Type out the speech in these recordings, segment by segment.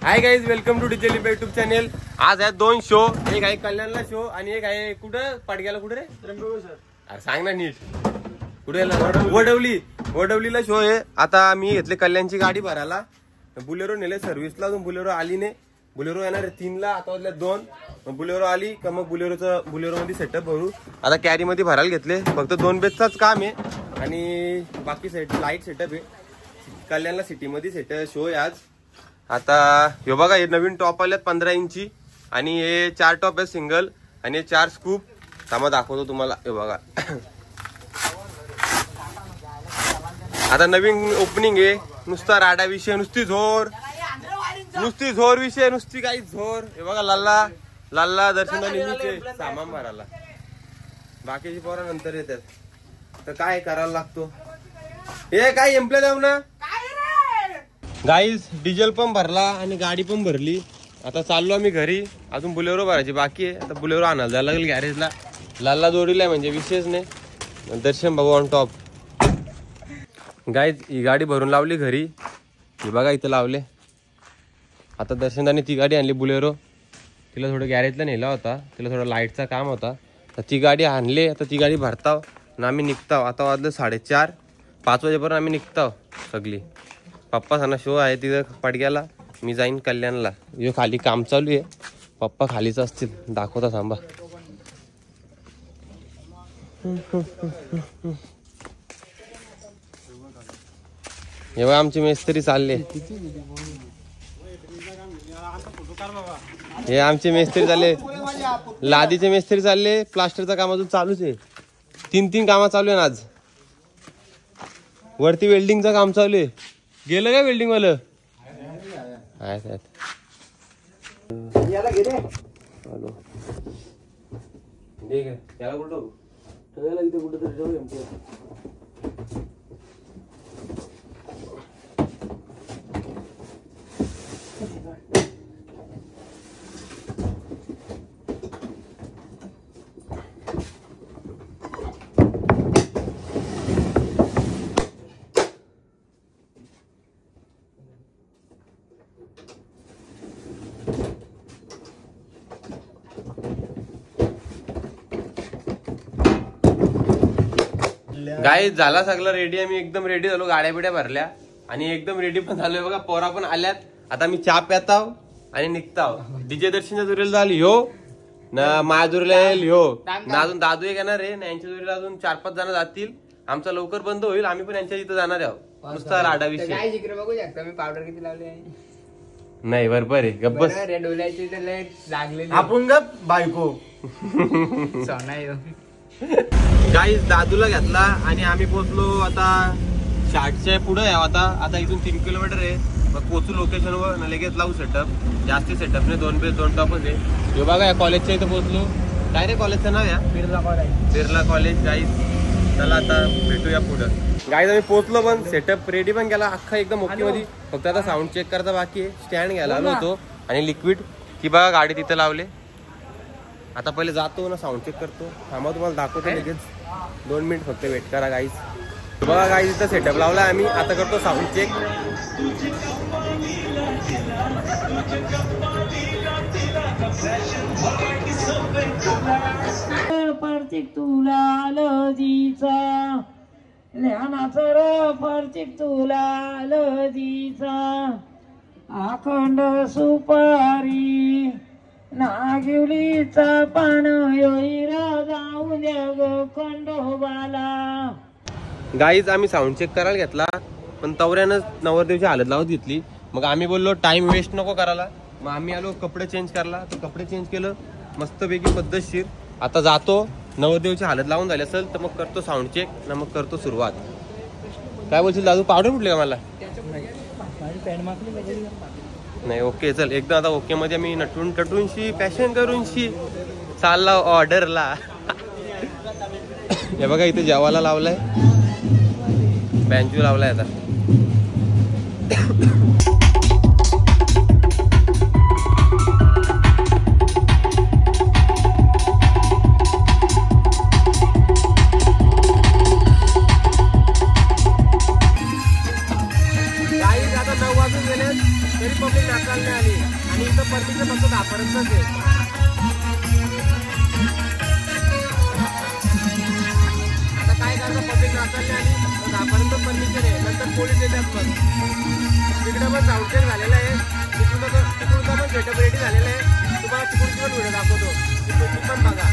Hi guys, welcome two DJ लिंब YouTube channel. आज आहे 2 शो. एक आहे कल्याणला शो आणि एक आहे कुठं पाडग्याला. कुठे रे? अरे सांग ना नीट. कुठे? वडवलीला शो आहे. आता मी घेतले कल्याणची गाडी भरायला. बुलेरो नेले सर्व्हिसला. अजून बुलेरो आली नाही. बुलेरो येणार 3ला, आता वाजल्या 2. बुलेरो आली का मग बुलेरो मध्ये सेटअप भरू. आता कॅरी मध्ये भरायला घेतले. फक्त 2 बेसचाच काम आहे आणि बाकी लाईट सेटअप आहे. कल्याणला सिटी मध्ये सेटअप शो आहे आज. आता हे बघा, हे नवीन टॉप आलेत 15 इंची आणि हे 4 टॉप आहे सिंगल आणि 4 स्कूप. थांबा दाखवतो तुम्हाला. हे बघा, आता नवीन ओपनिंग आहे. नुसता राडा विषय, नुसती झोर विषय, नुसती काही झोर. हे बघा, लाल्ला दर्शना नेहमीचे सामान भरायला. बाकीची पोरं नंतर येतात. तर काय करायला लागतो हे काय एम्प्लॉय जाऊ ना गाईज. डिझेल पण भरला आणि गाडी पण भरली. आता चाललो आम्ही घरी. अजून बुलेरो भरायची बाकी आहे. आता बुलेरो आणायला जायला लागेल गॅरेजला. लाल्ला जोडीला म्हणजे विशेष नाही. दर्शन भाऊ ऑन टॉप. गाईज ही गाडी भरून लावली घरी. ही बघा इथं लावले. आता दर्शनदाने ती गाडी आणली बुलेरो. तिला थोडं गॅरेजला नेला होता. तिला थोडं लाईटचा काम होता. तर ती गाडी आणली. आता ती गाडी भरताव आणि आम्ही निघताव. आता वाजलं 4:30. 5 वाजेपर्यंत आम्ही निघताव सगळी. पप्पा सांना शो आहे तिथं पाडग्याला. मी जाईन कल्याणला. हे खाली काम चालू आहे. पप्पा खालीच असतील. दाखवता थांबा. एव्हा आमचे मिस्त्री चालले. हे आमचे मिस्त्री चालले. लादीचे मिस्त्री चालले. प्लास्टरचं काम अजून चालूच आहे. 3 कामं चालू आहे आज. वरती वेल्डिंगचं काम चालू आहे. गेलं काय वेल्डिंग वालं? गाई झाला सगळं रेडी. आम्ही एकदम रेडी झालो. गाड्या बिड्या भरल्या आणि एकदम रेडी पण झालोय. बघा पोरा पण आल्यात. आता मी चहा प्याताव आणि निघताव. डीजे दर्शनच्या जुरेला झाली हो ना, माझ्या जुरेला येईल हो ना. अजून दादू एक येणार आहे. यांच्या जुरेला अजून 4-5 जण जातील. आमचा लवकर बंद होईल. आम्ही पण यांच्या इथं जाणार आहोत. नुसता राडा विषय. बघू शकता मी पावडर किती लावले नाही. बरोबर आहे. गप्पस लागले आपण गप बायको गाईस दादूला घेतला आणि आम्ही पोहोचलो आता शार्टच्या पुढे. आता इथून 3 किलोमीटर आहे. मग पोहोचू लोकेशनवर. लगेच लावू सेटअप. जास्ती सेटअप नाही. 2 बेस 2 टॉपच आहे. हे बघा, या कॉलेजच्या इथं पोहोचलो. काय रे कॉलेजचं नाव? या बिर्ला कॉलेज. गाईस चला आता भेटूया पुढं. गाईस आम्ही पोहोचलो पण सेटअप रेडी पण केला अख्खा एकदम ओके मध्ये. फक्त आता साऊंड चेक करता बाकी आहे. स्टँड घ्यायला आलो होतो आणि लिक्विड ती बघा गाडी तिथं लावले. आता पहिले जातो ना, साऊंड चेक करतो. थांबा तुम्हाला दाखवतो लगेच. 2 मिनिट फक्त वेट करा गाईस. बघा गाईस इथं सेटअप लावला आम्ही. आता करतो साऊंड चेक. परचिक तुला लजीचा ध्यानाचा र परचिक तुला लजीचा अखंड सुपारी नागिवलीचा पान योईरा जाऊ द्या ग खंडोबाला. गाईज आम्ही साऊंड चेक करायला घेतला पण तवऱ्यानं नवरदेवची हालत लावत घेतली. मग आम्ही बोललो टाइम वेस्ट नको करायला. मग आम्ही आलो कपडे चेंज करायला. तर कपडे चेंज केलं मस्तपैकी पद्धतशीर. आता जातो. नवरदेवची हालत लावून झाली असेल तर मग करतो साऊंड चेक ना, मग करतो सुरुवात. काय बोलशील दादू? पावडर कुठले का मला? नाही. ओके चल एकदम. आता ओके मध्ये मी नटून टटूनशी पॅशन करूनशी चालला ऑर्डरला. हे बघा इथे जेवायला लावलाय. बँजू लावलाय आता. आता 9 वाजून गेले तरी पब्लिक नाकाल नाही आली. परमिशन फक्त 10 पर्यंतच आहे. आता काय करणार पब्लिक नाचायला आणि 10 पर्यंत परमिशन आहे. नंतर पोलीस येतात. पण तिकडे पण साऊंड चेक झालेला आहे. तिकडून पण सेटअप रेडी झालेला आहे. तुम्हाला तिकडून पण व्हिडिओ दाखवतो. तिकडून पण बघा.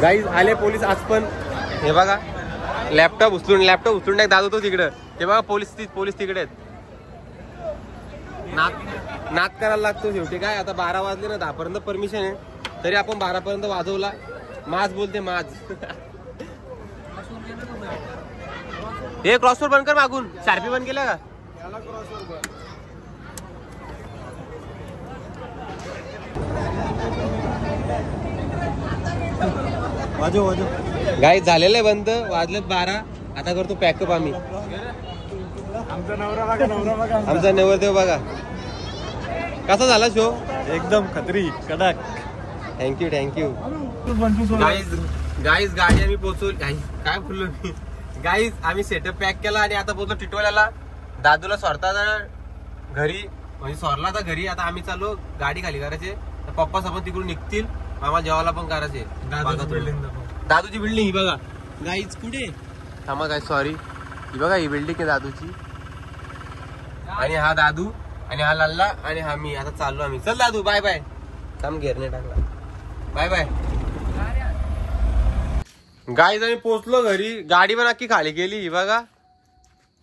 गाईज आले पोलीस आज पण. हे बघा लॅपटॉप उचलून टाक दादू तो तिकडं. हे बघा पोलीस तिकडे आहेत. नाद करायला लागतो शेवटी. काय आता 12 वाजले ना, 10 पर्यंत परमिशन आहे. तरी आपण 12 पर्यंत वाजवला. माज बोलते माज. हे क्रॉसवर बंद कर मागून. शार्पी बंद केलं का? गाईज झालेलं आहे बंद. वाजलेत 12. आता करतो पॅकअप आम्ही. आमचा नवरदेव बघा कसा झाला शो. एकदम खतरी कडक. थँक्यू गाईज गाडी आम्ही पोहोचवली. काय बोललो मी. गाईज आम्ही सेटअप पॅक केला आणि आता पोहोचलो टिटवाल्याला. दादूला सोडता घरी, म्हणजे सोरला तर घरी. आता आम्ही चाललो गाडी खाली करायचे. पप्पा सोबत तिकडून निघतील. मामा जेवायला पण करायचे. दादूची बिल्डिंग ही बघा गाईज. कुठे थांबा काय सॉरी. ही बघा ही बिल्डिंग आहे दादूची. आणि हा दादू आणि हा लल्ला आणि हा मी. आता चाललो आम्ही. चल दादू बाय बाय. थांब घेरणे टाकला. Bye bye. गाईज आम्ही पोहोचलो घरी. गाडी पण अख्खी खाली केली. ही बघा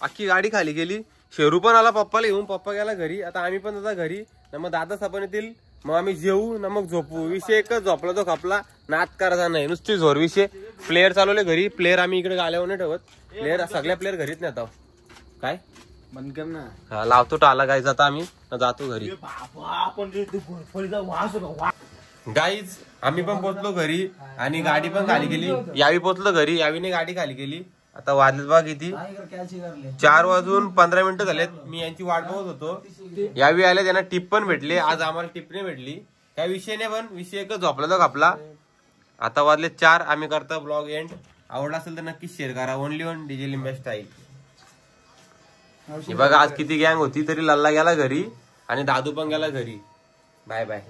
अख्खी गाडी खाली केली. शेरू पण आला पप्पाला घेऊन. पप्पा गेला घरी. आता आम्ही पण आता घरी. मग दादा सापण येतील. मग आम्ही जेवू ना मग झोपू. विषय एकच, झोपला तो खपला. नाद करायचा नाही, नुसती झोर विषय. प्लेअर चालवले घरी. प्लेअर आम्ही इकडे गाल्यावर नाही ठेवत. प्लेअर सगळ्या प्लेअर घरीच नेतो. काय बंद कर ना. हा लावतो टाला गाईज. आता आम्ही जातो घरी. गाईज आम्ही पण पोहोचलो घरी आणि गाडी पण खाली केली. यावी पोहोचलो घरी. यावीने गाडी खाली केली. आता वाजलेत बघा किती. 4:15 झालेत. मी यांची वाट बघत होतो. यावी आले, त्यांना टिप पण भेटली. आज आम्हाला टिप नाही भेटली. त्या विषयाने पण विषय एकच, झोपला तो आपला. आता वाजले 4. आम्ही करतो ब्लॉग एंड. आवडला असेल तर नक्कीच शेअर करा. Only one DJ Limba style. बघा आज किती गँग होती. तरी लल्ला गेला घरी आणि दादू पण गेला घरी. Bye bye.